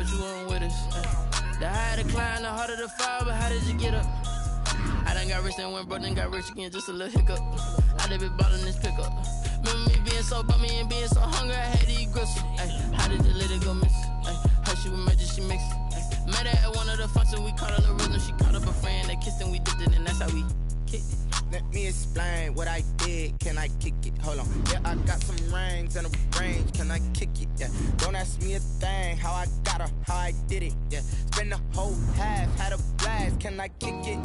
but you weren't with us. The higher the climb, the harder the fall, but how did you get up? I done got rich and went broke, then got rich again, just a little hiccup. I done been ballin' this pickup. Remember me being so bummy and being so hungry, I had to eat gristle. How did you let it go miss? Her she was magic, she mixed. Met her at one of the functions, we caught her the rhythm. She caught up a friend, they kissed and we dipped it, and that's how we kicked it. Let me explain what I did. Can I kick it? Hold on. Yeah, I got some rings and a range. Can I kick it? Yeah. Don't ask me a thing. How I got her, how I did it. Yeah. Spend the whole half, had a blast. Can I kick it?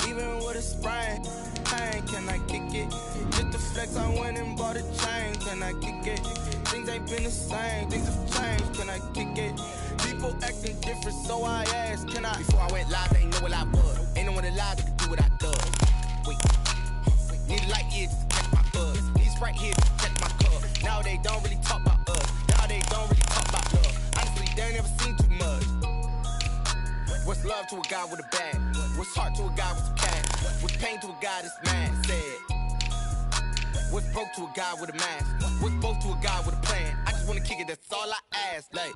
Even with a sprain. Can I kick it? Just the flex, I went and bought a chain. Can I kick it? Things ain't been the same. Things have changed. Can I kick it? People acting different, so I asked, can I? Before I went live, they ain't know what I was. Ain't no one alive that could do what I do. Wait. Need a light here just to catch my buzz. Need Sprite here just to check my cup. Now they don't really talk about us. Now they don't really talk about love. Honestly, they ain't never seen too much. What's love to a guy with a bag? What's heart to a guy with some cash? What's pain to a guy that's mad? Said. What's broke to a guy with a mask? What's both to a guy with a plan? I just wanna kick it, that's all I ask. Like,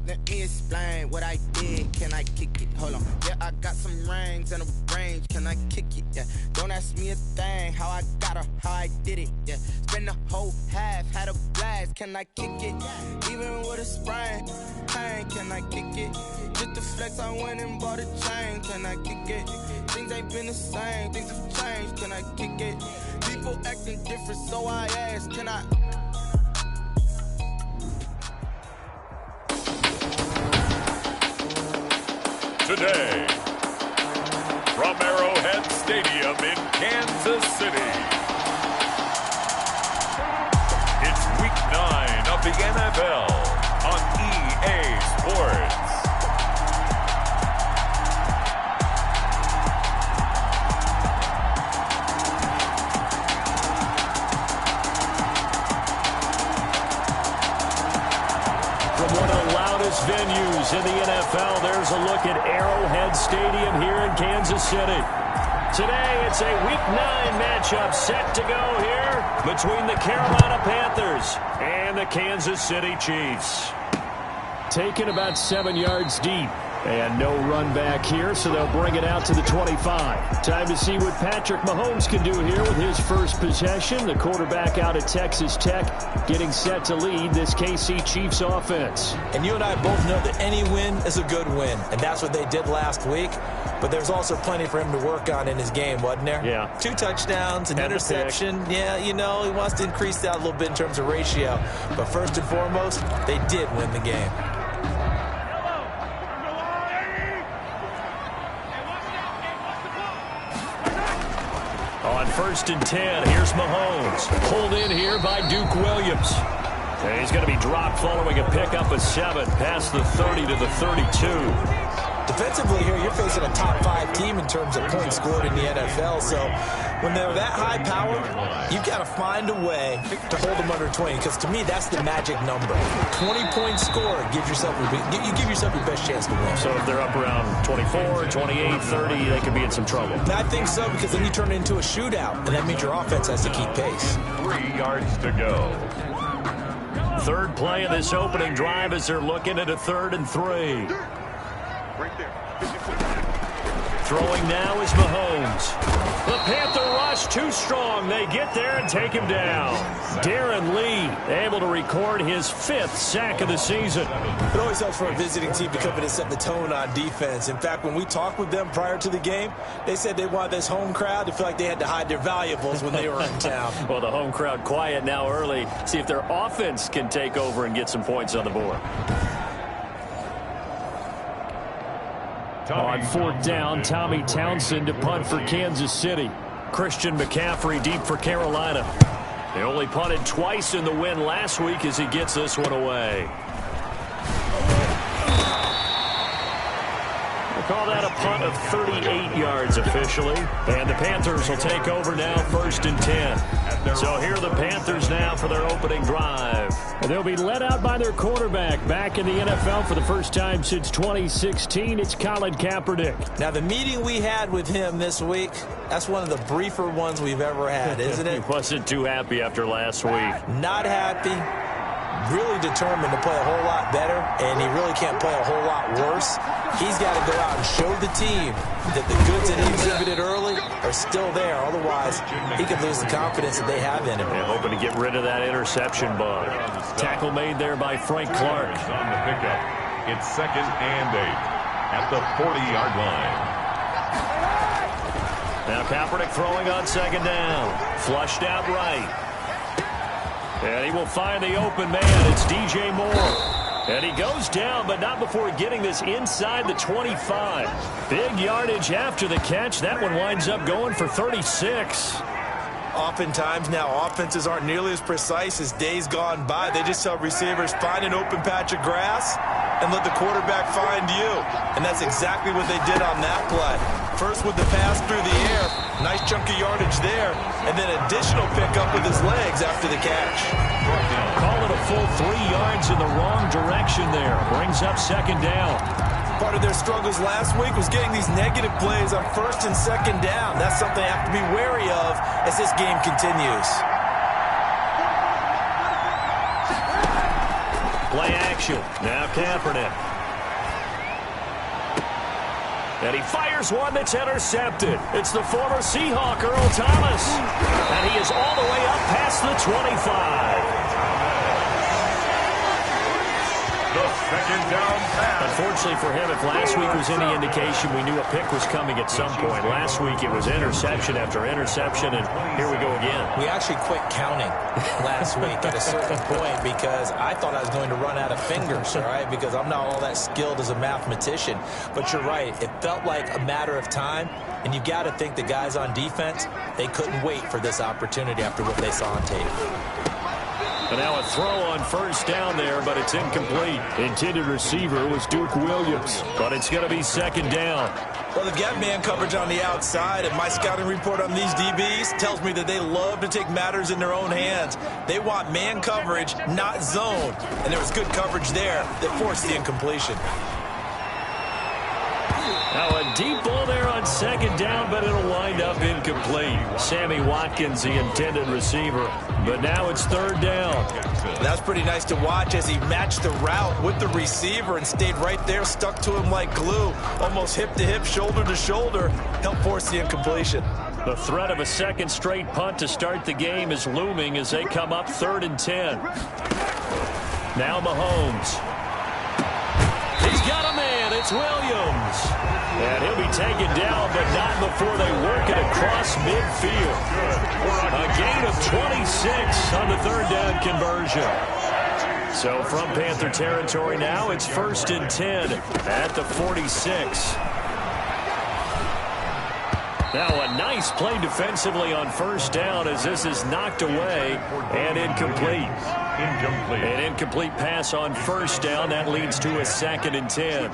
let me explain what I did. Can I kick it? Hold on. Yeah, I got some rings and a range. Can I kick it? Yeah. Don't ask me a thing. How I got her, how I did it. Yeah. Spend the whole half, had a blast. Can I kick it? Even with a sprain. Can I kick it? Just the flex, I went and bought a chain. Can I kick it? Things ain't been the same. Things have changed. Can I kick it? People acting different, so I asked, can I? Today, from Arrowhead Stadium in Kansas City, it's Week 9 of the NFL on EA Sports. Venues in the NFL. There's a look at Arrowhead Stadium here in Kansas City. Today, it's a Week 9 matchup set to go here between the Carolina Panthers and the Kansas City Chiefs. Taken about 7 yards deep. And no run back here, so they'll bring it out to the 25. Time to see what Patrick Mahomes can do here with his first possession. The quarterback out at Texas Tech getting set to lead this KC Chiefs offense. And you and I both know that any win is a good win, and that's what they did last week. But there's also plenty for him to work on in his game, wasn't there? Yeah. 2 touchdowns, an interception. Yeah, you know, he wants to increase that a little bit in terms of ratio. But first and foremost, they did win the game. On 1st and 10, here's Mahomes. Pulled in here by Duke Williams. And he's going to be dropped following a pickup of 7 past the 30 to the 32. Defensively here, you're facing a top 5 team in terms of points scored in the NFL. So when they're that high power, you've got to find a way to hold them under 20. Because to me, that's the magic number. 20-point score gives yourself you give yourself your best chance to win. So if they're up around 24, 28, 30, they could be in some trouble. And I think so, because then you turn it into a shootout, and that means your offense has to keep pace. 3 yards to go. Third play of this opening drive as they're looking at a 3rd and 3. Throwing now is Mahomes. The Panther rush too strong. They get there and take him down. Darren Lee able to record his 5th sack of the season. It always helps for a visiting team to come in and set the tone on defense. In fact, when we talked with them prior to the game, they said they wanted this home crowd to feel like they had to hide their valuables when they were in town. Well, the home crowd quiet now early. See if their offense can take over and get some points on the board. On 4th down, Tommy Townsend to punt for Kansas City. Christian McCaffrey deep for Carolina. They only punted twice in the win last week as he gets this one away. We'll call that a punt of 38 yards officially. And the Panthers will take over now 1st and 10. So here are the Panthers now for their opening drive. And they'll be led out by their quarterback back in the NFL for the first time since 2016. It's Colin Kaepernick. Now, the meeting we had with him this week, that's one of the briefer ones we've ever had, isn't it? He wasn't too happy after last week. Not happy. really determined to play a whole lot better, and he really can't play a whole lot worse. He's got to go out and show the team that the goods that he exhibited early are still there. Otherwise, he could lose the confidence that they have in him. And hoping to get rid of that interception bug. Tackle made there by Frank Clark. On the pickup, it's 2nd and 8 at the 40-yard line. Now Kaepernick throwing on 2nd down. Flushed out right. And he will find the open man. It's DJ Moore. And he goes down, but not before getting this inside the 25. Big yardage after the catch. That one winds up going for 36. Oftentimes now, offenses aren't nearly as precise as days gone by. They just tell receivers, find an open patch of grass and let the quarterback find you. And that's exactly what they did on that play. First with the pass through the air, nice chunk of yardage there, and then additional pickup with his legs after the catch. Call it a full 3 yards in the wrong direction there. Brings up 2nd down. Part of their struggles last week was getting these negative plays on 1st and 2nd down. That's something they have to be wary of as this game continues. Play action. Now Kaepernick. And he fires one that's intercepted. It's the former Seahawk, Earl Thomas. And he is all the way up past the 25. The 2nd down pass. Unfortunately for him, if last week was any indication, we knew a pick was coming at some point. Last week it was interception after interception, and here we go again. We actually quit counting last week at a certain point because I thought I was going to run out of fingers, all right, because I'm not all that skilled as a mathematician. But you're right. It felt like a matter of time, and you've got to think the guys on defense, they couldn't wait for this opportunity after what they saw on tape. And now a throw on 1st down there, but it's incomplete. Intended receiver was Duke Williams, but it's going to be 2nd down. Well, they've got man coverage on the outside, and my scouting report on these DBs tells me that they love to take matters in their own hands. They want man coverage, not zone. And there was good coverage there that forced the incompletion. Now a deep ball there on 2nd down, but it'll wind up incomplete. Sammy Watkins, the intended receiver. But now it's 3rd down. That's pretty nice to watch as he matched the route with the receiver and stayed right there, stuck to him like glue, almost hip to hip, shoulder to shoulder, helped force the incompletion. The threat of a 2nd straight punt to start the game is looming as they come up 3rd and 10. Now Mahomes. He's got a man. It's Williams. And he'll be taken down, but not before they work it across midfield. A gain of 26 on the 3rd down conversion. So from Panther territory now, it's 1st and 10 at the 46. Now a nice play defensively on 1st down as this is knocked away and incomplete. An incomplete pass on 1st down. That leads to a 2nd and 10.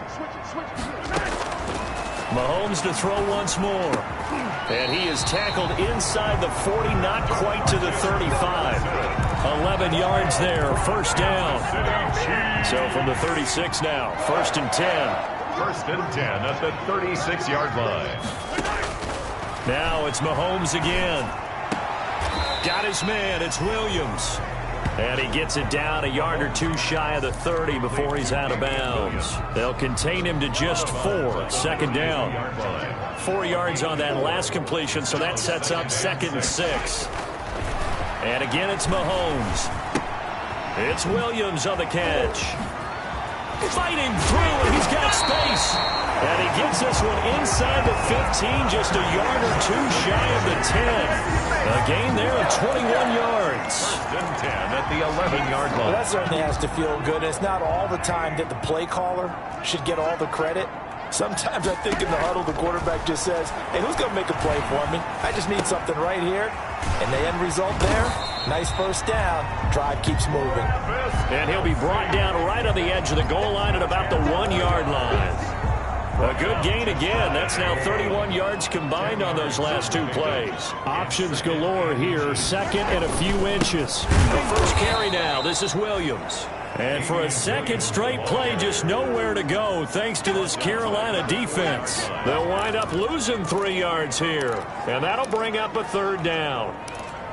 Mahomes to throw once more. And he is tackled inside the 40, not quite to the 35. 11 yards there, 1st down. So from the 36 now, 1st and 10. 1st and 10 at the 36-yard line. Now it's Mahomes again. Got his man, it's Williams. And he gets it down a yard or 2 shy of the 30 before he's out of bounds. They'll contain him to just 4. 2nd down. 4 yards on that last completion, so that sets up 2nd and 6. And again, it's Mahomes. It's Williams on the catch. Fighting through, and he's got space. And he gets this one inside the 15, just a yard or 2 shy of the 10. A gain there of 21 yards. 1st and 10 at the 11-yard line. Well, that certainly has to feel good. It's not all the time that the play caller should get all the credit. Sometimes I think in the huddle, the quarterback just says, hey, who's going to make a play for me? I just need something right here. And the end result there, nice 1st down. Drive keeps moving. And he'll be brought down right on the edge of the goal line at about the 1-yard line. A good gain again. That's now 31 yards combined on those last 2 plays. Options galore here. 2nd and a few inches. The first carry now. This is Williams. And for a 2nd straight play, just nowhere to go thanks to this Carolina defense. They'll wind up losing 3 yards here. And that'll bring up a 3rd down.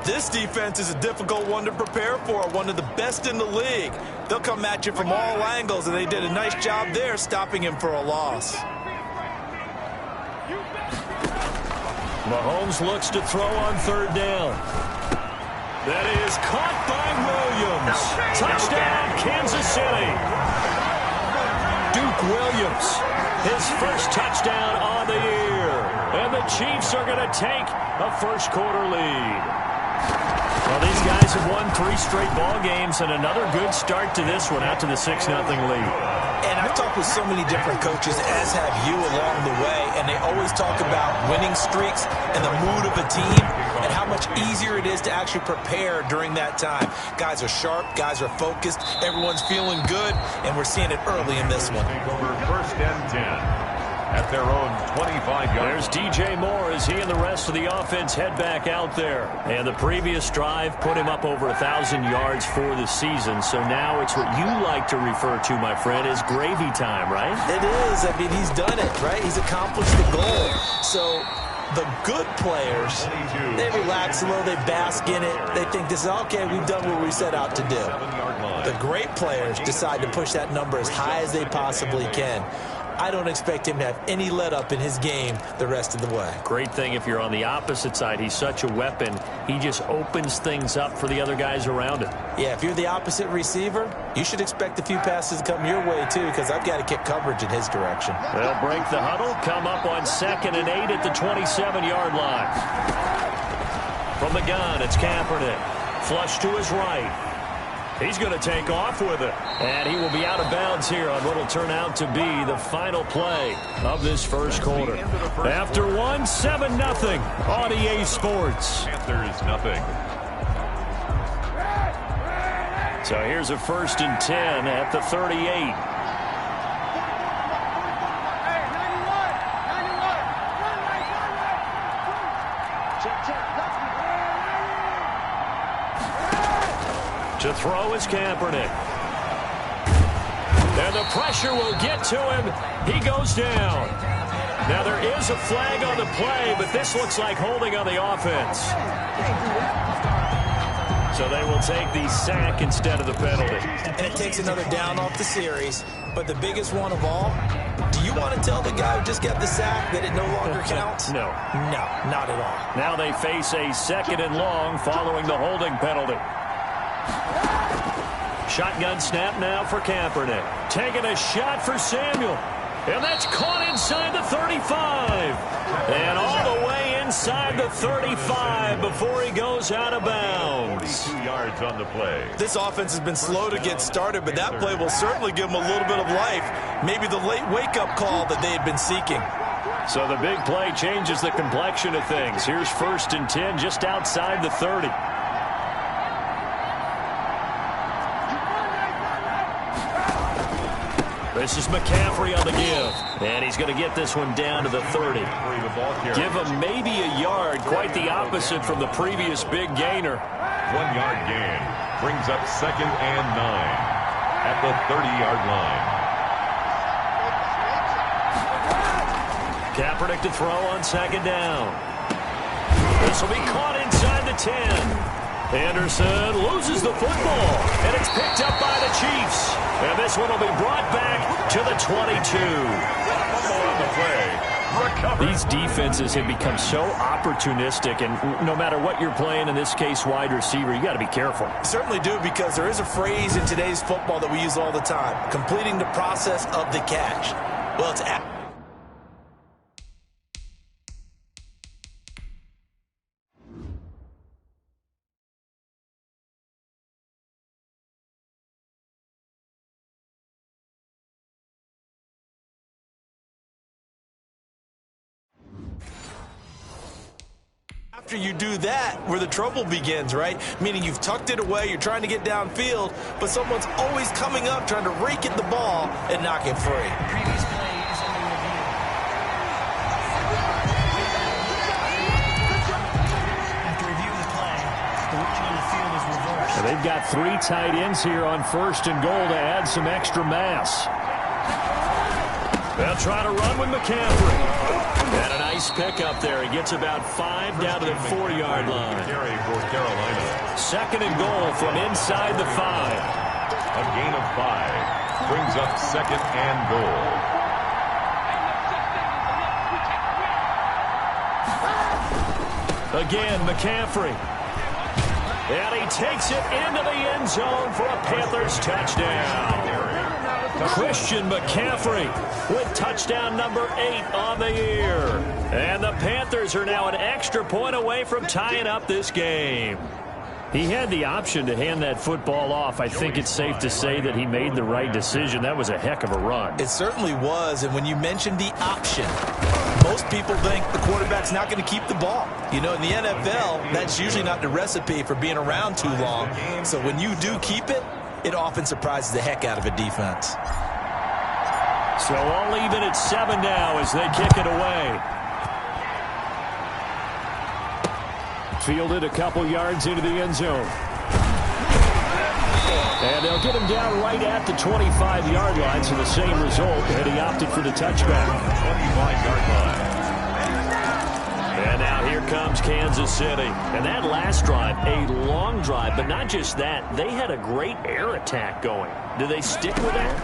This defense is a difficult one to prepare for, one of the best in the league. They'll come at you from all angles, and they did a nice job there stopping him for a loss. Mahomes looks to throw on third down. That is caught by Williams. Touchdown, Kansas City. Duke Williams, his first touchdown on the year. And the Chiefs are going to take a first-quarter lead. Well, these guys have won 3 straight ball games, and another good start to this one, out to the 6-0 lead. And I've talked with so many different coaches, as have you along the way, and they always talk about winning streaks and the mood of a team and how much easier it is to actually prepare during that time. Guys are sharp, guys are focused, everyone's feeling good, and we're seeing it early in this one. Over 1st and 10. At their own 25-yard. There's DJ Moore as he and the rest of the offense head back out there. And the previous drive put him up over 1,000 yards for the season. So now it's what you like to refer to, my friend, as gravy time, right? It is. I mean, he's done it, right? He's accomplished the goal. So the good players, they relax a little, they bask in it. They think this is, okay, we've done what we set out to do. The great players decide to push that number as high as they possibly can. I don't expect him to have any let-up in his game the rest of the way. Great thing if you're on the opposite side. He's such a weapon. He just opens things up for the other guys around him. Yeah, if you're the opposite receiver, you should expect a few passes to come your way, too, because I've got to kick coverage in his direction. They'll break the huddle, come up on 2nd and 8 at the 27-yard line. From the gun, it's Kaepernick. Flush to his right. He's going to take off with it. And he will be out of bounds here on what will turn out to be the final play of this first quarter. After 7-0 on EA Sports. Panthers nothing. So here's a 1st and 10 at the 38. To throw is Kaepernick. And the pressure will get to him. He goes down. Now there is a flag on the play, but this looks like holding on the offense. So they will take the sack instead of the penalty. And it takes another down off the series. But the biggest one of all, do you want to tell the guy who just got the sack that it no longer counts? No. No, not at all. Now they face a 2nd and long following the holding penalty. Shotgun snap now for Kaepernick. Taking a shot for Samuel. And that's caught inside the 35. And all the way inside the 35 before he goes out of bounds. 42 yards on the play. This offense has been slow to get started, but that play will certainly give them a little bit of life. Maybe the late wake-up call that they had been seeking. So the big play changes the complexion of things. Here's 1st and 10 just outside the 30. This is McCaffrey on the give. And he's going to get this one down to the 30. Give him maybe a yard. Quite the opposite from the previous big gainer. 1-yard gain. Brings up 2nd and 9 at the 30-yard line. Kaepernick to throw on 2nd down. This will be caught inside the 10. Anderson loses the football, and it's picked up by the Chiefs. And this one will be brought back to the 22. On the play. These defenses have become so opportunistic, and no matter what you're playing, in this case wide receiver, you got to be careful. Certainly do, because there is a phrase in today's football that we use all the time: completing the process of the catch. Well, it's after you do that where the trouble begins, right? Meaning you've tucked it away, you're trying to get downfield, but someone's always coming up trying to rake at the ball and knock it free. Previous play is under review. After reviewing the play, the ruling on the field is reversed. Now they've got 3 tight ends here on 1st and goal to add some extra mass. They'll try to run with McCaffrey. And a nice pickup there. He gets about 5 down to the 4-yard line. Carry for Carolina. 2nd and goal from inside the 5. A gain of 5 brings up 2nd and goal. Again, McCaffrey. And he takes it into the end zone for a Panthers touchdown. Christian McCaffrey with touchdown number 8 on the year. And the Panthers are now an extra point away from tying up this game. He had the option to hand that football off. I think it's safe to say that he made the right decision. That was a heck of a run. It certainly was. And when you mentioned the option, most people think the quarterback's not going to keep the ball. You know, in the NFL, that's usually not the recipe for being around too long. So when you do keep it, it often surprises the heck out of a defense. So all even at 7 now as they kick it away. Fielded a couple yards into the end zone. And they'll get him down right at the 25-yard line, so the same result, and he opted for the touchback. 25-yard line. And now here comes Kansas City. And that last drive, a long drive, but not just that. They had a great air attack going. Do they stick with that?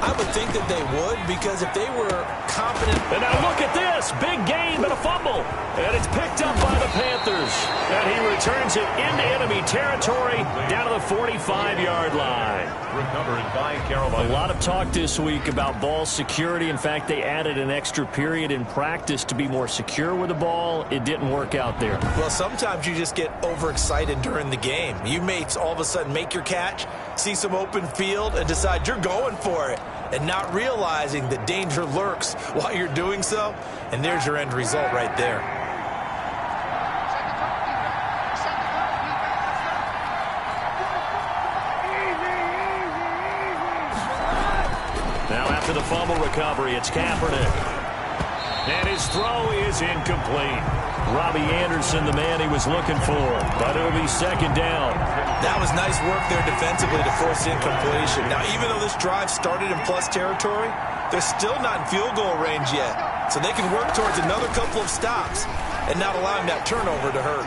I would think that they would, because if they were confident. And now look at this. Big gain, but a fumble. And it's picked up by the Panthers. And he returns it into enemy territory down to the 45-yard line. Recovered by Carolina. A lot of talk this week about ball security. In fact, they added an extra period in practice to be more secure with the ball. It didn't work out there. Well, sometimes you just get overexcited during the game. You may all of a sudden make your catch, see some open field, and decide you're going for it, and not realizing that danger lurks while you're doing so. And there's your end result right there. Now after the fumble recovery, it's Kaepernick. And his throw is incomplete. Robbie Anderson, the man he was looking for. But it'll be 2nd down. That was nice work there defensively to force incompletion. Now, even though this drive started in plus territory, they're still not in field goal range yet. So they can work towards another couple of stops and not allowing that turnover to hurt.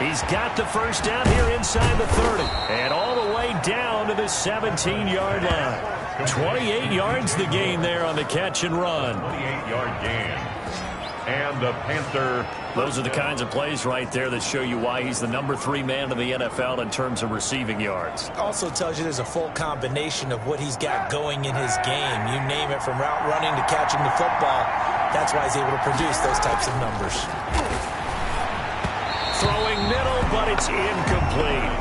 He's got the first down here inside the 30. And all the way down to the 17-yard line. 28 yards the gain there on the catch and run. 28-yard gain. And the Panther. Those are the kinds of plays right there that show you why he's the number 3 man in the NFL in terms of receiving yards. Also tells you there's a full combination of what he's got going in his game. You name it, from route running to catching the football. That's why he's able to produce those types of numbers. Throwing middle, but it's incomplete.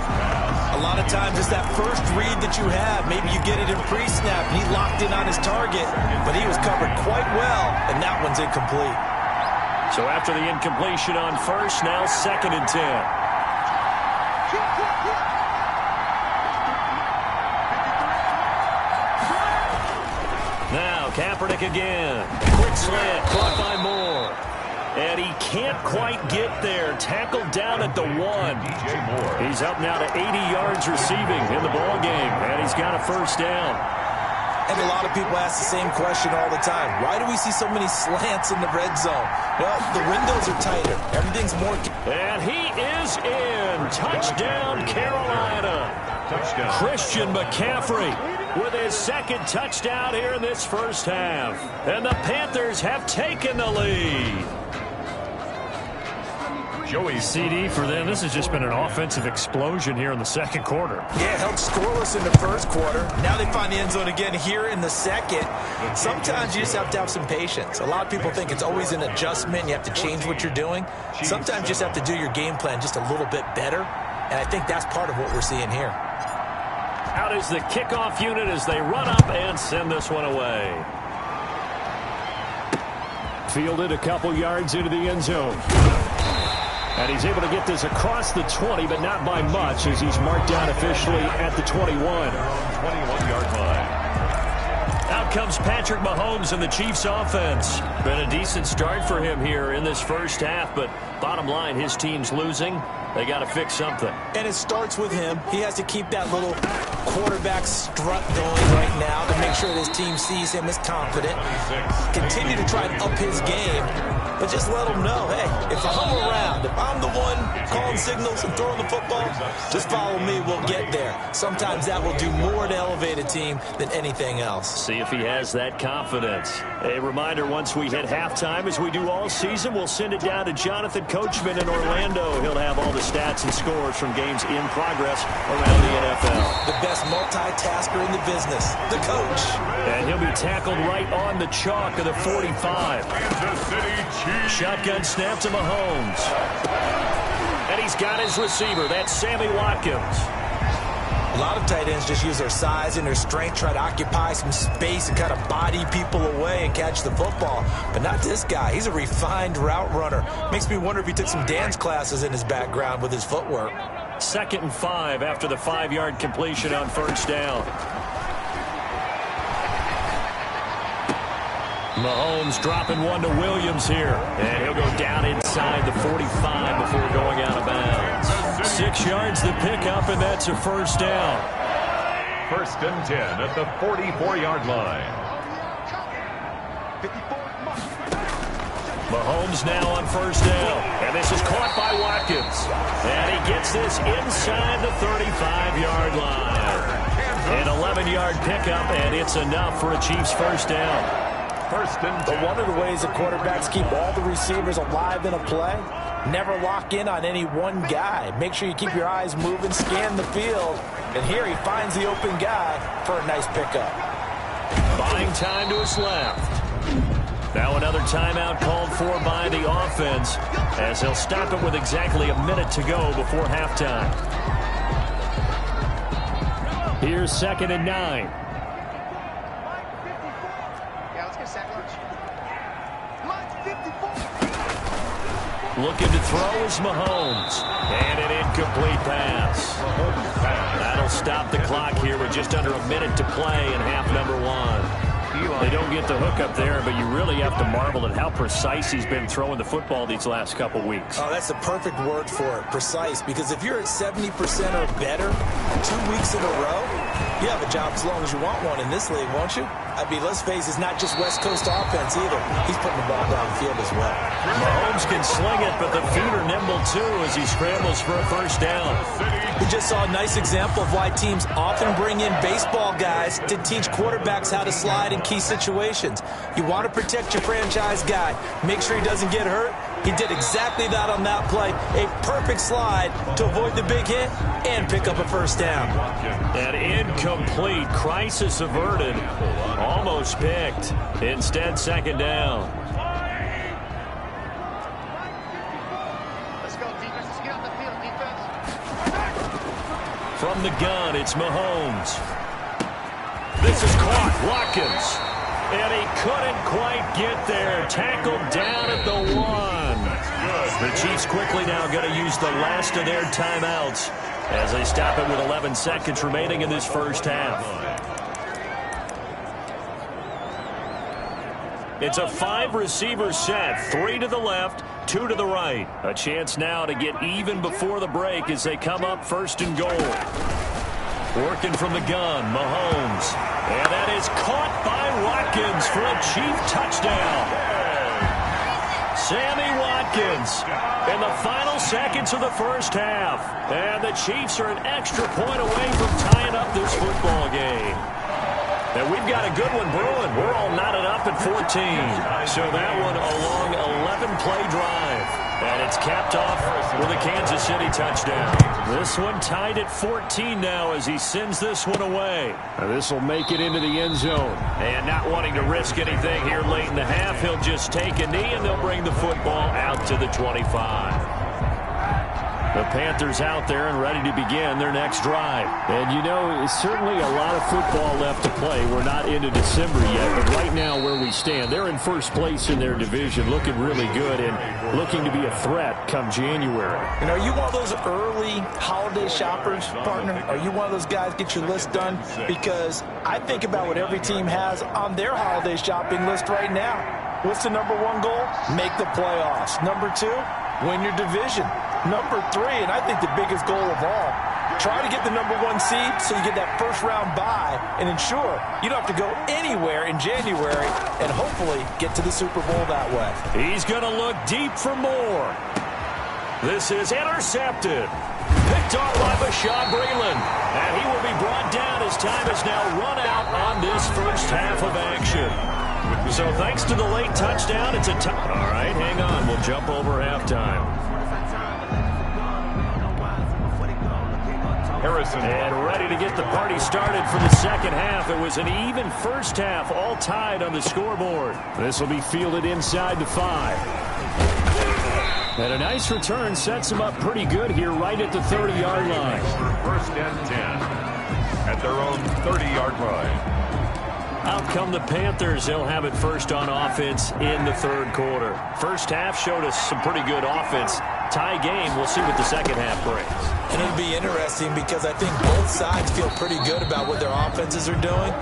A lot of times it's that first read that you have. Maybe you get it in pre-snap, and he locked in on his target, but he was covered quite well, and that one's incomplete. So after the incompletion on first, now 2nd and 10. Now Kaepernick again. Quick slant, caught by Moore. And he can't quite get there. Tackled down at the 1. DJ Moore. He's up now to 80 yards receiving in the ball game, and he's got a first down. And a lot of people ask the same question all the time. Why do we see so many slants in the red zone? Well, the windows are tighter. Everything's more. And he is in. Touchdown, Carolina. Touchdown. Christian McCaffrey with his 2nd touchdown here in this first half. And the Panthers have taken the lead. Joey CD for them. This has just been an offensive explosion here in the 2nd quarter. Yeah, held scoreless in the 1st quarter. Now they find the end zone again here in the 2nd. Sometimes you just have to have some patience. A lot of people think it's always an adjustment. You have to change what you're doing. Sometimes you just have to do your game plan just a little bit better. And I think that's part of what we're seeing here. Out is the kickoff unit as they run up and send this one away. Fielded a couple yards into the end zone. And he's able to get this across the 20, but not by much, as he's marked down officially at the 21. 21-yard line. Out comes Patrick Mahomes and the Chiefs offense. Been a decent start for him here in this first half, but bottom line, his team's losing. They got to fix something. And it starts with him. He has to keep that little quarterback strut going right now to make sure his team sees him as confident. Continue to try and up his game, but just let him know, hey, if I'm around, if I'm the one calling signals and throwing the football, just follow me, we'll get there. Sometimes that will do more to elevate a team than anything else. See if he has that confidence. A reminder, once we hit halftime, as we do all season, we'll send it down to Jonathan Coachman in Orlando. He'll have all the stats and scores from games in progress around the NFL. The best multitasker in the business, the coach. And he'll be tackled right on the chalk of the 45. Shotgun snap to Mahomes. And he's got his receiver. That's Sammy Watkins. A lot of tight ends just use their size and their strength, try to occupy some space and kind of body people away and catch the football. But not this guy. He's a refined route runner. Makes me wonder if he took some dance classes in his background with his footwork. 2nd and 5 after the 5-yard completion on first down. Mahomes dropping one to Williams here. And he'll go down inside the 45 before going out of bounds. 6 yards the pickup, and that's a first down. 1st and 10 at the 44-yard line. Mahomes now on first down. And this is caught by Watkins. And he gets this inside the 35-yard line. An 11-yard pickup, and it's enough for a Chiefs first down. 1st and 10. But one of the ways that quarterbacks keep all the receivers alive in a play, never lock in on any one guy. Make sure you keep your eyes moving, scan the field. And here he finds the open guy for a nice pickup. Buying time to his left. Now another timeout called for by the offense, as he'll stop it with exactly a minute to go before halftime. Here's 2nd and 9. Looking to throw is Mahomes. And an incomplete pass. That'll stop the clock here with just under a minute to play in half number 1. They don't get the hook up there, but you really have to marvel at how precise he's been throwing the football these last couple weeks. Oh, that's the perfect word for it, precise, because if you're at 70% or better 2 weeks in a row, you have a job as long as you want one in this league, won't you? I mean, let's face it, it's not just West Coast offense either. He's putting the ball down the field as well. Mahomes can sling it, but the feet are nimble too as he scrambles for a first down. We just saw a nice example of why teams often bring in baseball guys to teach quarterbacks how to slide in key situations. You want to protect your franchise guy. Make sure he doesn't get hurt. He did exactly that on that play. A perfect slide to avoid the big hit and pick up a first down. An incomplete, crisis averted, almost picked. Instead, 2nd down. Let's go, defense. Let's get on the field, defense. From the gun, it's Mahomes. This is caught. Watkins. And he couldn't quite get there. Tackled down at the 1. The Chiefs quickly now going to use the last of their timeouts as they stop it with 11 seconds remaining in this first half. It's a 5-receiver set. 3 to the left, 2 to the right. A chance now to get even before the break as they come up 1st and goal. Working from the gun, Mahomes. And that is caught by Watkins for a Chief touchdown. Sammy Watkins in the final seconds of the first half. And the Chiefs are an extra point away from tying up this football game. And we've got a good one brewing. We're all knotted up at 14. So that one a long 11-play drive. And it's capped off with a Kansas City touchdown. This one tied at 14 now as he sends this one away. This will make it into the end zone. And not wanting to risk anything here late in the half, he'll just take a knee and they'll bring the football out to the 25. The Panthers out there and ready to begin their next drive. And, you know, it's certainly a lot of football left to play. We're not into December yet, but right now where we stand, they're in first place in their division, looking really good and looking to be a threat come January. And are you one of those early holiday shoppers, partner? Are you one of those guys get your list done? Because I think about what every team has on their holiday shopping list right now. What's the #1 goal? Make the playoffs. #2, win your division. Number 3, and I think the biggest goal of all, try to get the number 1 seed so you get that first-round bye and ensure you don't have to go anywhere in January and hopefully get to the Super Bowl that way. He's going to look deep for more. This is intercepted. Picked off by Bashaud Breeland. And he will be brought down as time has now run out on this first half of action. So thanks to the late touchdown, it's a tie. All right, hang on. We'll jump over halftime. Harrison. And ready to get the party started for the second half. It was an even first half, all tied on the scoreboard. This will be fielded inside the 5. And a nice return sets them up pretty good here right at the 30-yard line. First and 10 at their own 30-yard line. Out come the Panthers. They'll have it first on offense in the third quarter. First half showed us some pretty good offense. Tie game. We'll see what the second half brings. And it'll be interesting because I think both sides feel pretty good about what their offenses are doing.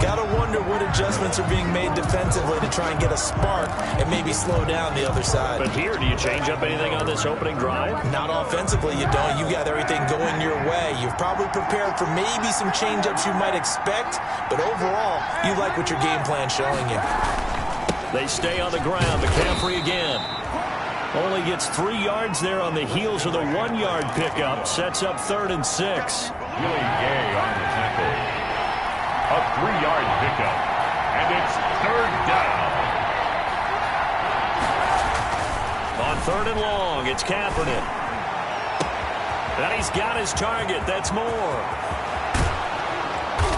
Got to wonder what adjustments are being made defensively to try and get a spark and maybe slow down the other side. But here, do you change up anything on this opening drive? Not offensively, you don't. You got everything going your way. You've probably prepared for maybe some change-ups you might expect, but overall, you like what your game plan's showing you. They stay on the ground. McCaffrey again. Only gets 3 yards there on the heels of the 1-yard pickup. Sets up 3rd and 6. Really gay on the tackle. A 3-yard pickup. And it's 3rd down. On 3rd and long, it's Kaepernick. And he's got his target. That's Moore.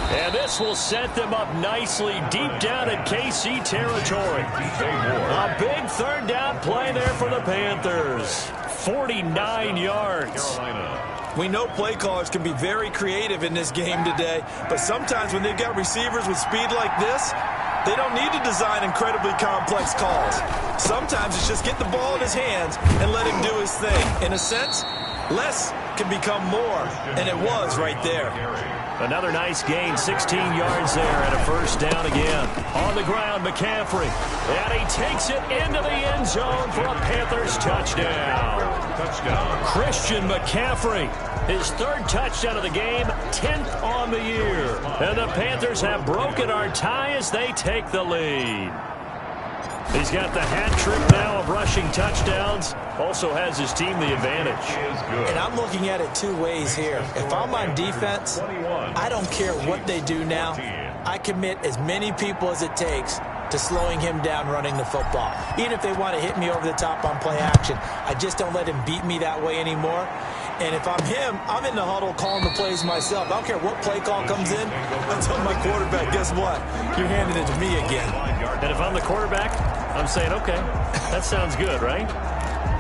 And this will set them up nicely deep down in KC territory. A big 3rd down play there for the Panthers. 49 yards. We know play callers can be very creative in this game today, but sometimes when they've got receivers with speed like this, they don't need to design incredibly complex calls. Sometimes it's just get the ball in his hands and let him do his thing. In a sense, less can become more, and it was right there. Another nice gain, 16 yards there, and a first down again. On the ground, McCaffrey. And he takes it into the end zone for a Panthers touchdown. Christian McCaffrey, his 3rd touchdown of the game, 10th on the year. And the Panthers have broken our tie as they take the lead. He's got the hat trick now of rushing touchdowns. Also has his team the advantage. And I'm looking at it 2 ways here. If I'm on defense, I don't care what they do now. I commit as many people as it takes to slowing him down running the football. Even if they want to hit me over the top on play action, I just don't let him beat me that way anymore. And if I'm him, I'm in the huddle calling the plays myself. I don't care what play call comes in. I tell my quarterback, guess what? You're handing it to me again. And if I'm the quarterback, I'm saying, okay, that sounds good, right?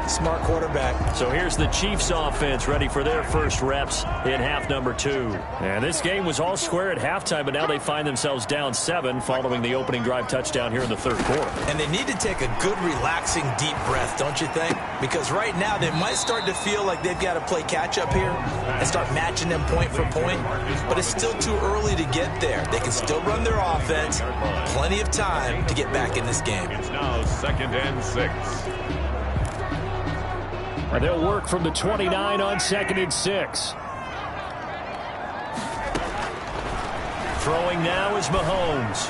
Smart quarterback. So here's the Chiefs offense ready for their first reps in half number 2. And this game was all square at halftime, but now they find themselves down 7 following the opening drive touchdown here in the 3rd quarter. And they need to take a good, relaxing, deep breath, don't you think? Because right now they might start to feel like they've got to play catch-up here and start matching them point for point. But it's still too early to get there. They can still run their offense. Plenty of time to get back in this game. It's now 2nd and 6. And they'll work from the 29 on 2nd and 6. Throwing now is Mahomes.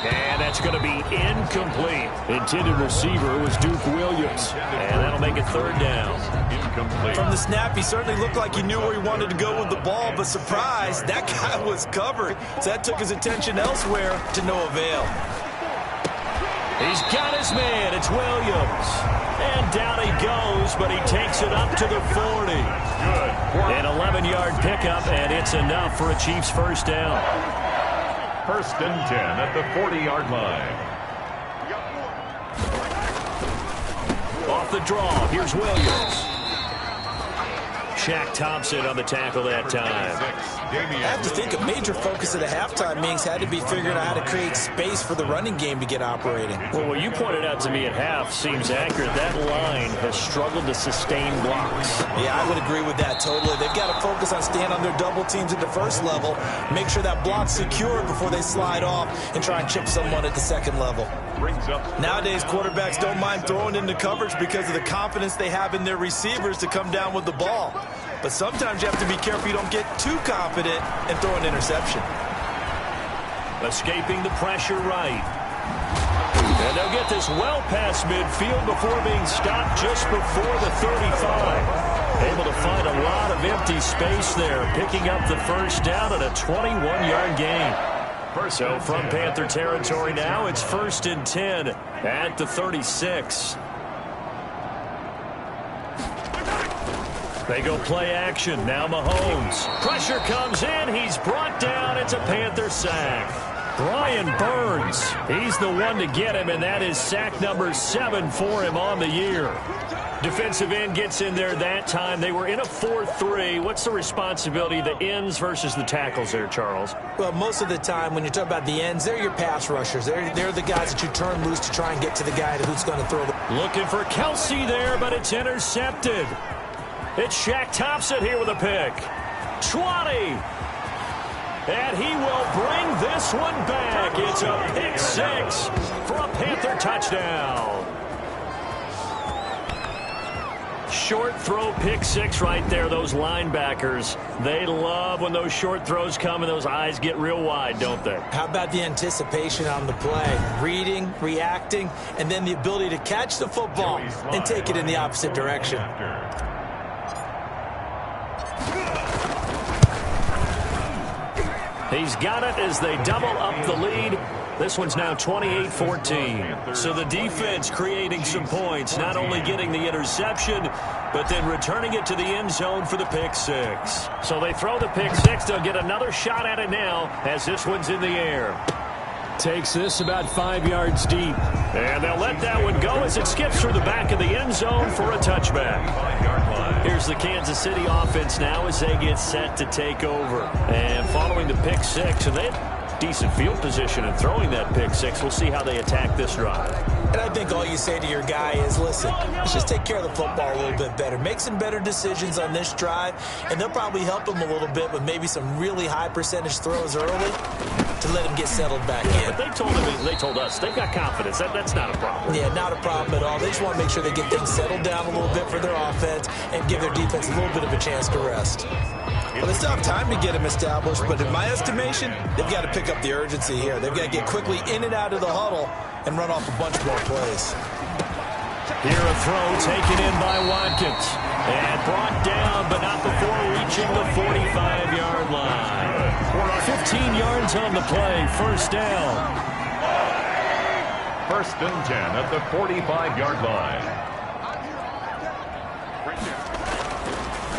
And that's going to be incomplete. Intended receiver was Duke Williams. And that'll make it 3rd down. Incomplete. From the snap, he certainly looked like he knew where he wanted to go with the ball, but surprise, that guy was covered. So that took his attention elsewhere to no avail. He's got his man. It's Williams. And down he goes, but he takes it up to the 40. Good. An 11-yard pickup, and it's enough for a Chiefs first down. 1st and 10 at the 40-yard line. Off the draw, here's Williams. Shaq Thompson on the tackle that time. I have to think a major focus of the halftime meetings had to be figuring out how to create space for the running game to get operating. Well, what you pointed out to me at half seems accurate. That line has struggled to sustain blocks. Yeah, I would agree with that totally. They've got to focus on staying on their double teams at the first level, make sure that block's secure before they slide off and try and chip someone at the second level. Nowadays, quarterbacks don't mind throwing into coverage because of the confidence they have in their receivers to come down with the ball. But sometimes you have to be careful you don't get too confident and throw an interception. Escaping the pressure right. And they'll get this well past midfield before being stopped just before the 35. Able to find a lot of empty space there, picking up the first down at a 21-yard gain. So from Panther territory now, it's 1st and 10 at the 36. They go play action. Now Mahomes. Pressure comes in. He's brought down. It's a Panther sack. Brian Burns. He's the one to get him, and that is sack number 7 for him on the year. Defensive end gets in there that time. They were in a 4-3. What's the responsibility of the ends versus the tackles there, Charles? Well, most of the time when you talk about the ends, they're your pass rushers. They're the guys that you turn loose to try and get to the guy who's going to throw the... Looking for Kelsey there, but it's intercepted. It's Shaq Thompson here with a pick. 20. And he will bring this one back. It's a pick 6 for a Panther touchdown. Short throw, pick 6 right there. Those linebackers, they love when those short throws come and those eyes get real wide, don't they? How about the anticipation on the play? Reading, reacting, and then the ability to catch the football and take it in the opposite direction. He's got it as they double up the lead. This one's now 28-14. So the defense creating some points, not only getting the interception, but then returning it to the end zone for the pick 6. So they throw the pick 6. They'll get another shot at it now as this one's in the air. Takes this about 5 yards deep. And they'll let that one go as it skips through the back of the end zone for a touchback. Here's the Kansas City offense now as they get set to take over. And following the pick 6, and they have decent field position in throwing that pick 6. We'll see how they attack this drive. And I think all you say to your guy is, listen, let's just take care of the football a little bit better. Make some better decisions on this drive, and they'll probably help him a little bit with maybe some really high percentage throws early to let him get settled back in. But they told us they've got confidence. That's not a problem. Yeah, not a problem at all. They just want to make sure they get things settled down a little bit for their offense and give their defense a little bit of a chance to rest. Well, they still have time to get him established, but in my estimation, they've got to pick up the urgency here. They've got to get quickly in and out of the huddle and run off a bunch more plays. Here a throw taken in by Watkins. And brought down, but not before reaching the 45-yard line. 15 yards on the play, first down. 1st and 10 at the 45-yard line.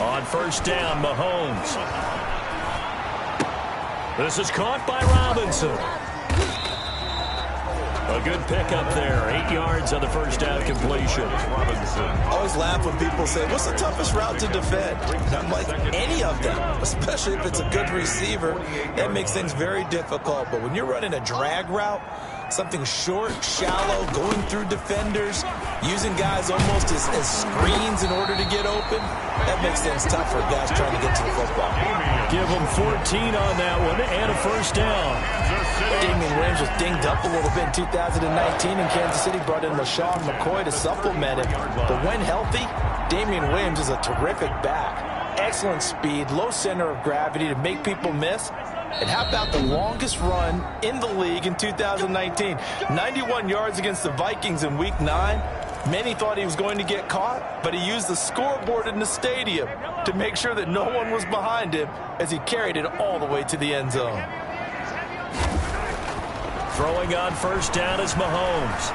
On first down, Mahomes. This is caught by Robinson. A good pickup there. 8 yards on the first down completion. I always laugh when people say, what's the toughest route to defend? And I'm like, any of them, especially if it's a good receiver. That makes things very difficult. But when you're running a drag route, something short, shallow, going through defenders, using guys almost as screens in order to get open, that makes things tough for guys trying to get to the football. Give them 14 on that one and a first down. Damian Williams was dinged up a little bit in 2019, and Kansas City brought in LaShawn McCoy to supplement it. But when healthy, Damian Williams is a terrific back. Excellent speed, low center of gravity to make people miss. And how about the longest run in the league in 2019? 91 yards against the Vikings in Week 9. Many thought he was going to get caught, but he used the scoreboard in the stadium to make sure that no one was behind him as he carried it all the way to the end zone. Throwing on first down is Mahomes.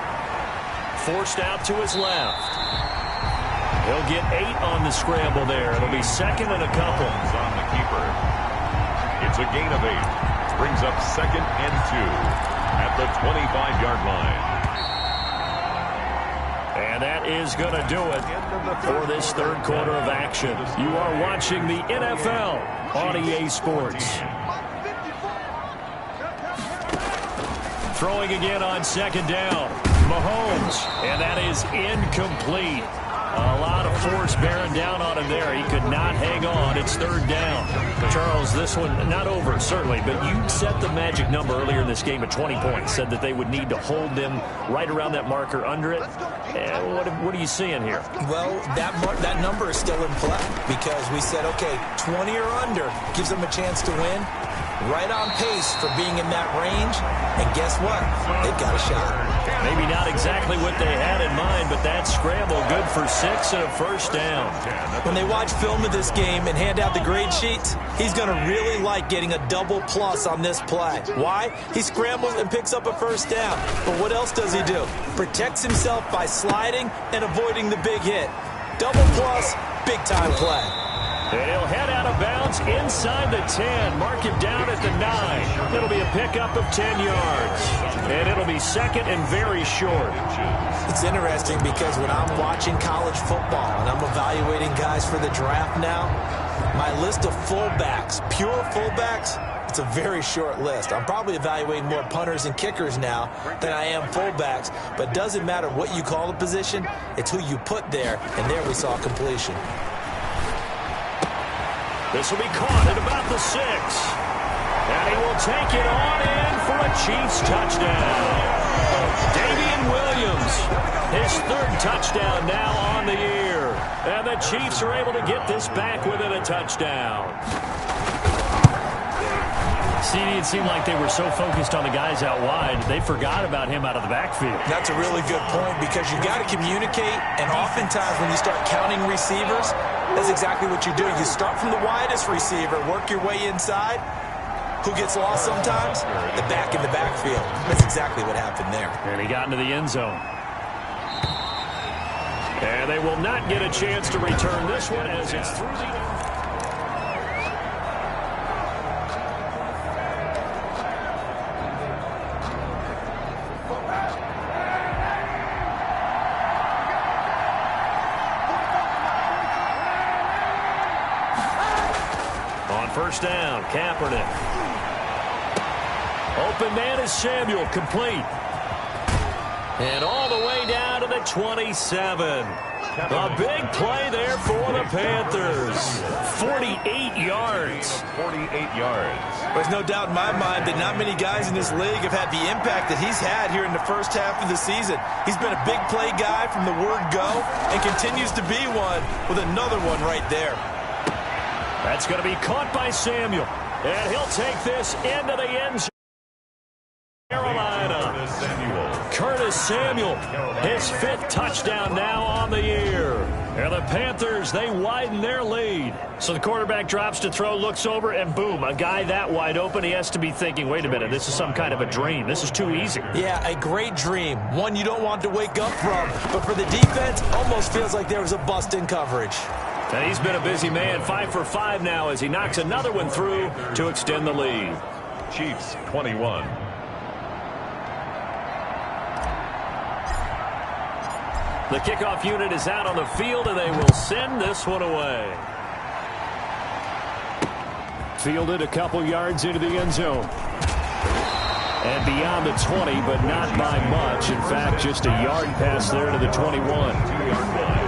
Forced out to his left. He'll get 8 on the scramble there. It'll be second and a couple. On the keeper. It's a gain of 8. Brings up 2nd and 2 at the 25-yard line. And And that is going to do it for this third quarter of action. You are watching the NFL on EA Sports. Throwing again on second down. Mahomes, and that is incomplete. A lot of force bearing down on him there. He could not hang on. It's third down. Charles, this one not over, certainly, but you set the magic number earlier in this game at 20 points, said that they would need to hold them right around that marker under it. What are you seeing here? Well, that number is still in play because we said, okay, 20 or under gives them a chance to win. Right on pace for being in that range. And guess what? They've got a shot. Maybe not exactly what they had in mind, but that scramble good for 6 and a first down. When they watch film of this game and hand out the grade sheets, he's going to really like getting a double plus on this play. Why? He scrambles and picks up a first down. But what else does he do? Protects himself by sliding and avoiding the big hit. Double plus, big time play. And he'll head out of bounds inside the 10. Mark him down at the 9. It'll be a pickup of 10 yards. And it'll be second and very short. It's interesting because when I'm watching college football and I'm evaluating guys for the draft now, my list of fullbacks, pure fullbacks, it's a very short list. I'm probably evaluating more punters and kickers now than I am fullbacks. But it doesn't matter what you call the position, it's who you put there. And there we saw completion. This will be caught at about the 6. And he will take it on in for a Chiefs touchdown. Damian Williams, his third touchdown now on the year. And the Chiefs are able to get this back within a touchdown. CD, it seemed like they were so focused on the guys out wide, they forgot about him out of the backfield. That's a really good point because you got to communicate, and oftentimes when you start counting receivers, that's exactly what you do. You start from the widest receiver, work your way inside. Who gets lost sometimes? The back in the backfield. That's exactly what happened there. And he got into the end zone. And they will not get a chance to return this one as it's through the... First down, Kaepernick. Open man is Samuel, complete. And all the way down to the 27. A big play there for the Panthers. 48 yards. 48 yards. There's no doubt in my mind that not many guys in this league have had the impact that he's had here in the first half of the season. He's been a big play guy from the word go and continues to be one with another one right there. That's going to be caught by Samuel. And he'll take this into the end zone. Carolina. Curtis Samuel, his 5th touchdown now on the year. And the Panthers, they widen their lead. So the quarterback drops to throw, looks over, and boom, a guy that wide open, he has to be thinking, wait a minute, this is some kind of a dream. This is too easy. Yeah, a great dream. One you don't want to wake up from. But for the defense, almost feels like there was a bust in coverage. And he's been a busy man, 5 for 5 now as he knocks another one through to extend the lead. Chiefs 21. The kickoff unit is out on the field, and they will send this one away. Fielded a couple yards into the end zone. And beyond the 20, but not by much. In fact, just a yard pass there to the 21. 2-yard line.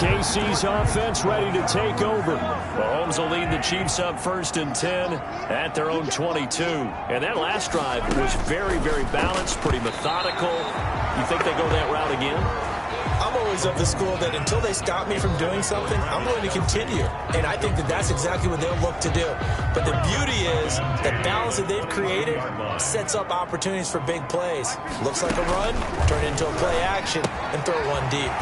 KC's offense ready to take over. Mahomes will lead the Chiefs up 1st and 10 at their own 22. And that last drive was very, very balanced, pretty methodical. You think they go that route again? I'm always of the school that until they stop me from doing something, I'm going to continue. And I think that that's exactly what they'll look to do. But the beauty is the balance that they've created sets up opportunities for big plays. Looks like a run, turn into a play action, and throw one deep.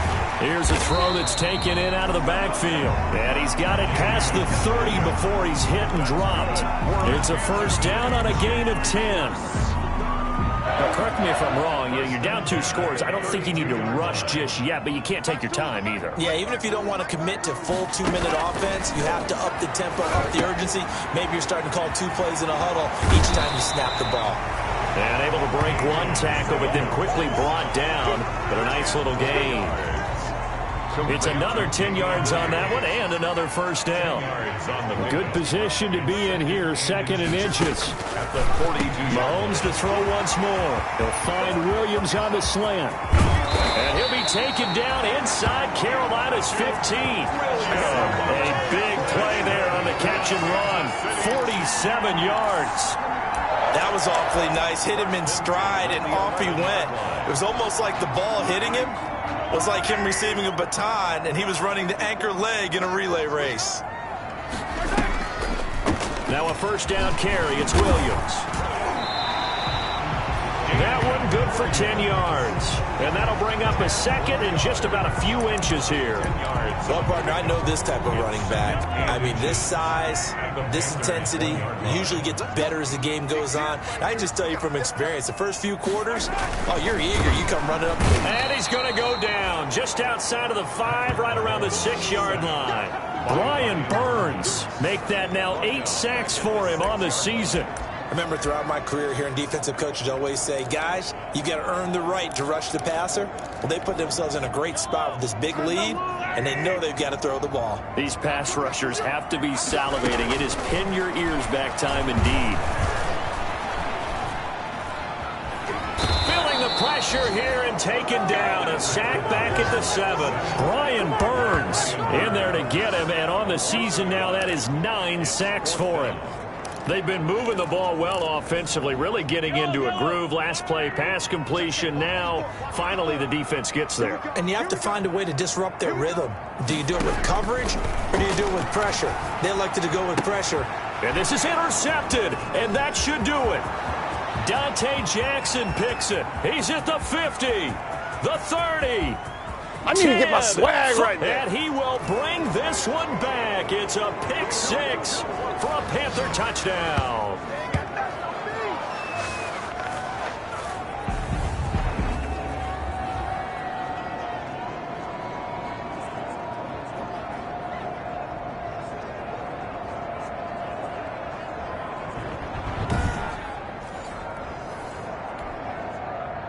Here's a throw that's taken in out of the backfield. And he's got it past the 30 before he's hit and dropped. It's a first down on a gain of 10. Now, correct me if I'm wrong. You're down 2 scores. I don't think you need to rush just yet, but you can't take your time either. Yeah, even if you don't want to commit to full 2-minute offense, you have to up the tempo, up the urgency. Maybe you're starting to call 2 plays in a huddle each time you snap the ball. And able to break one tackle, but then quickly brought down. But a nice little gain. It's another 10 yards on that one and another first down. Good position to be in here, 2nd and inches. Mahomes to throw once more. He'll find Williams on the slant. And he'll be taken down inside Carolina's 15. A big play there on the catch and run. 47 yards. That was awfully nice. Hit him in stride, and off he went. It was almost like the ball hitting him was like him receiving a baton, and he was running the anchor leg in a relay race. Now a first down carry. It's Williams. That one good for 10 yards. And that'll bring up a 2nd and just about a few inches here. Well, partner, I know this type of running back. I mean, this size, this intensity usually gets better as the game goes on. I can just tell you from experience, the first few quarters, oh, you're eager. You come running up. And he's going to go down just outside of the 5, right around the 6-yard line. Brian Burns make that now 8 sacks for him on the season. I remember throughout my career hearing defensive coaches always say, guys, you got to earn the right to rush the passer. Well, they put themselves in a great spot with this big lead, and they know they've got to throw the ball. These pass rushers have to be salivating. It is pin your ears back time indeed. Feeling the pressure here and taken down. A sack back at the 7. Brian Burns in there to get him, and on the season now that is 9 sacks for him. They've been moving the ball well offensively, really getting into a groove. Last play, pass completion. Now, finally, the defense gets there. And you have to find a way to disrupt their rhythm. Do you do it with coverage, or do you do it with pressure? They elected to go with pressure. And this is intercepted, and that should do it. Dante Jackson picks it. He's at the 50, the 30. I need to get my swag right there. And he will bring this one back. It's a pick 6 for a Panther touchdown.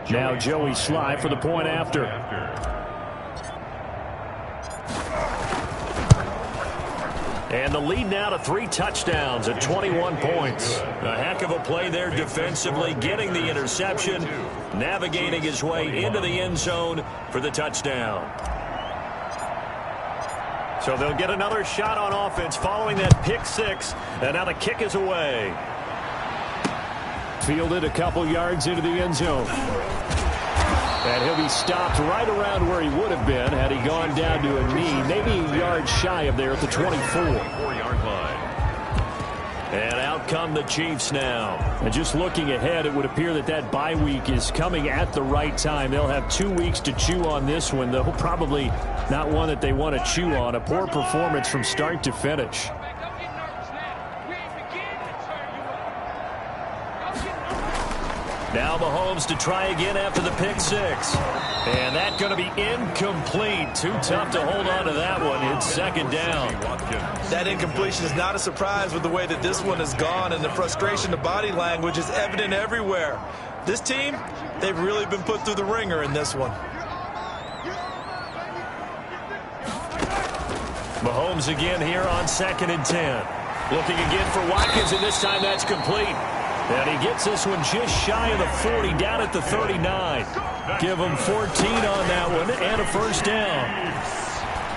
Now Joey Sly for the point after. And the lead now to 3 touchdowns at 21 points. A heck of a play there defensively, getting the interception, navigating his way into the end zone for the touchdown. So they'll get another shot on offense following that pick 6, and now the kick is away. Fielded a couple yards into the end zone. And he'll be stopped right around where he would have been had he gone down to a knee, maybe a yard shy of there at the 24-yard line. And out come the Chiefs now. And just looking ahead, it would appear that that bye week is coming at the right time. They'll have 2 weeks to chew on this one, though probably not one that they want to chew on. A poor performance from start to finish. Now Mahomes to try again after the pick 6. And that's going to be incomplete. Too tough to hold on to that one. It's 2nd down. That incompletion is not a surprise with the way that this one has gone, and the frustration, the body language is evident everywhere. This team, they've really been put through the ringer in this one. Mahomes again here on 2nd and 10. Looking again for Watkins, and this time that's complete. And he gets this one just shy of the 40, down at the 39. Give him 14 on that one and a first down.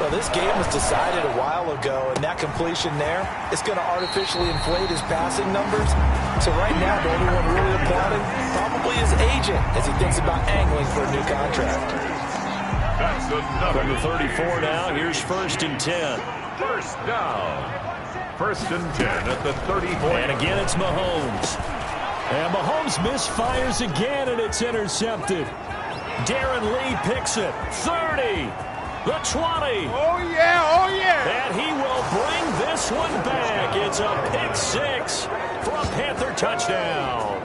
Well, this game was decided a while ago, and that completion there, it's going to artificially inflate his passing numbers. So right now, the only one really applauding probably his agent as he thinks about angling for a new contract. From the 34 now, here's 1st and 10. First down. 1st and 10 at the 34. And again, it's Mahomes. And Mahomes misfires again, and it's intercepted. Darren Lee picks it. 30. The 20. Oh, yeah, oh, yeah. And he will bring this one back. It's a pick 6 for a Panther touchdown.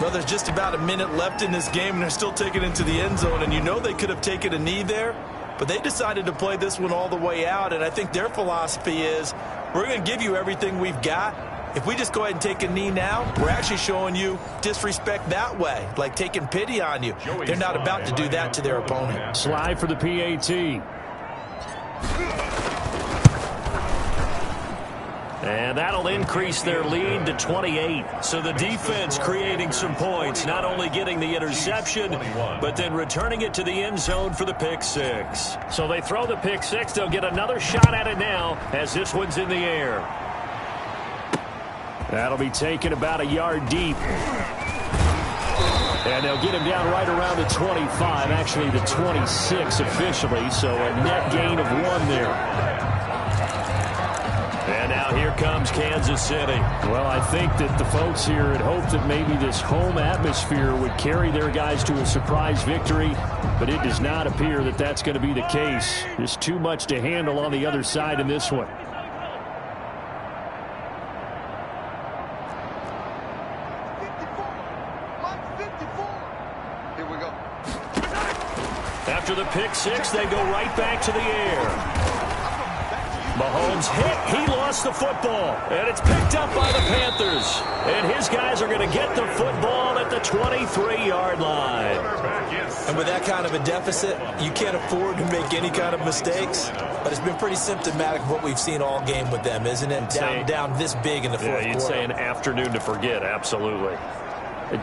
Well, there's just about a minute left in this game, and they're still taking it to the end zone. And you know they could have taken a knee there, but they decided to play this one all the way out. And I think their philosophy is, we're going to give you everything we've got, If we just go ahead and take a knee now, we're actually showing you disrespect that way, like taking pity on you. They're not about to do that to their opponent. Slide for the PAT. And that'll increase their lead to 28. So the defense creating some points, not only getting the interception, but then returning it to the end zone for the pick six. So they throw the pick six. They'll get another shot at it now as this one's in the air. That'll be taken about a yard deep. And they'll get him down right around the 25, actually the 26 officially, so a net gain of 1 there. And now here comes Kansas City. Well, I think that the folks here had hoped that maybe this home atmosphere would carry their guys to a surprise victory, but it does not appear that that's going to be the case. Just too much to handle on the other side in this one. After the pick six, they go right back to the air. Mahomes hit. He lost the football. And it's picked up by the Panthers. And his guys are going to get the football at the 23-yard line. And with that kind of a deficit, you can't afford to make any kind of mistakes. But it's been pretty symptomatic of what we've seen all game with them, isn't it? Down this big in the fourth quarter. You'd say an afternoon to forget, absolutely.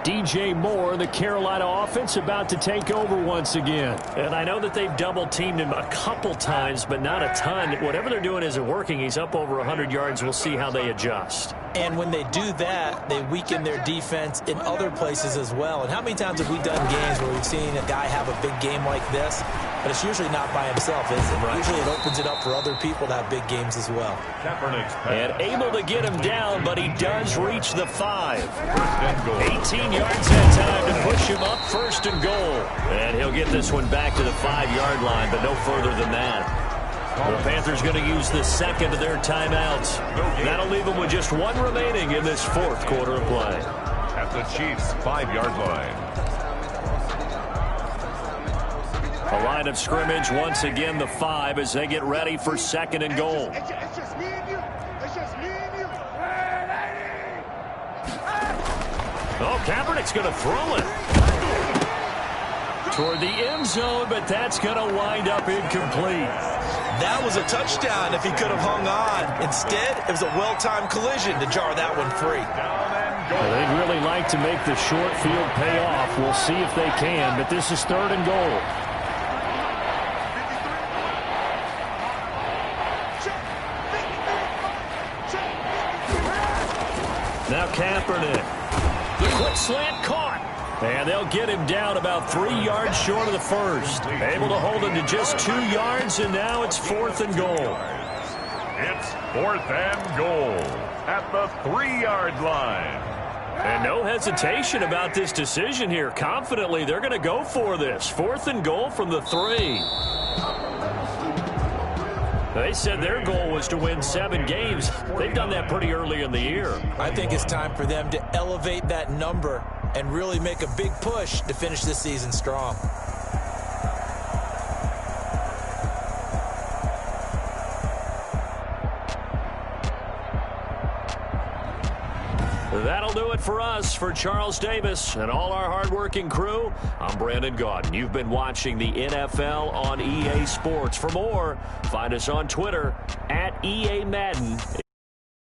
DJ Moore, the Carolina offense, about to take over once again. And I know that they've double-teamed him a couple times, but not a ton. Whatever they're doing isn't working. He's up over 100 yards. We'll see how they adjust. And when they do that, they weaken their defense in other places as well. And how many times have we done games where we've seen a guy have a big game like this? But it's usually not by himself, is it? Right. Usually it opens it up for other people to have big games as well. And able to get him down, but he does reach the 5. 18 yards that time to push him up, 1st and goal. And he'll get this one back to the 5-yard line, but no further than that. The Panthers going to use the second of their timeouts. That'll leave them with just 1 remaining in this 4th quarter of play. At the Chiefs' 5-yard line. A line of scrimmage, once again the 5 as they get ready for 2nd and goal. It's just me and you. It's just me and you. Oh, Kaepernick's going to throw it toward the end zone, but that's going to wind up incomplete. That was a touchdown if he could have hung on. Instead, it was a well-timed collision to jar that one free. Well, they'd really like to make the short field pay off. We'll see if they can, but this is 3rd and goal. Now Kaepernick. The quick slant caught. And they'll get him down about 3 yards short of the 1st. Able to hold him to just 2 yards, and now it's 4th and goal. It's 4th and goal at the 3-yard line. And no hesitation about this decision here. Confidently, they're going to go for this. 4th and goal from the 3. They said their goal was to win 7 games. They've done that pretty early in the year. I think it's time for them to elevate that number and really make a big push to finish this season strong. That'll do it for us. For Charles Davis and all our hardworking crew, I'm Brandon Gaudin. You've been watching the NFL on EA Sports. For more, find us on Twitter @EA Madden.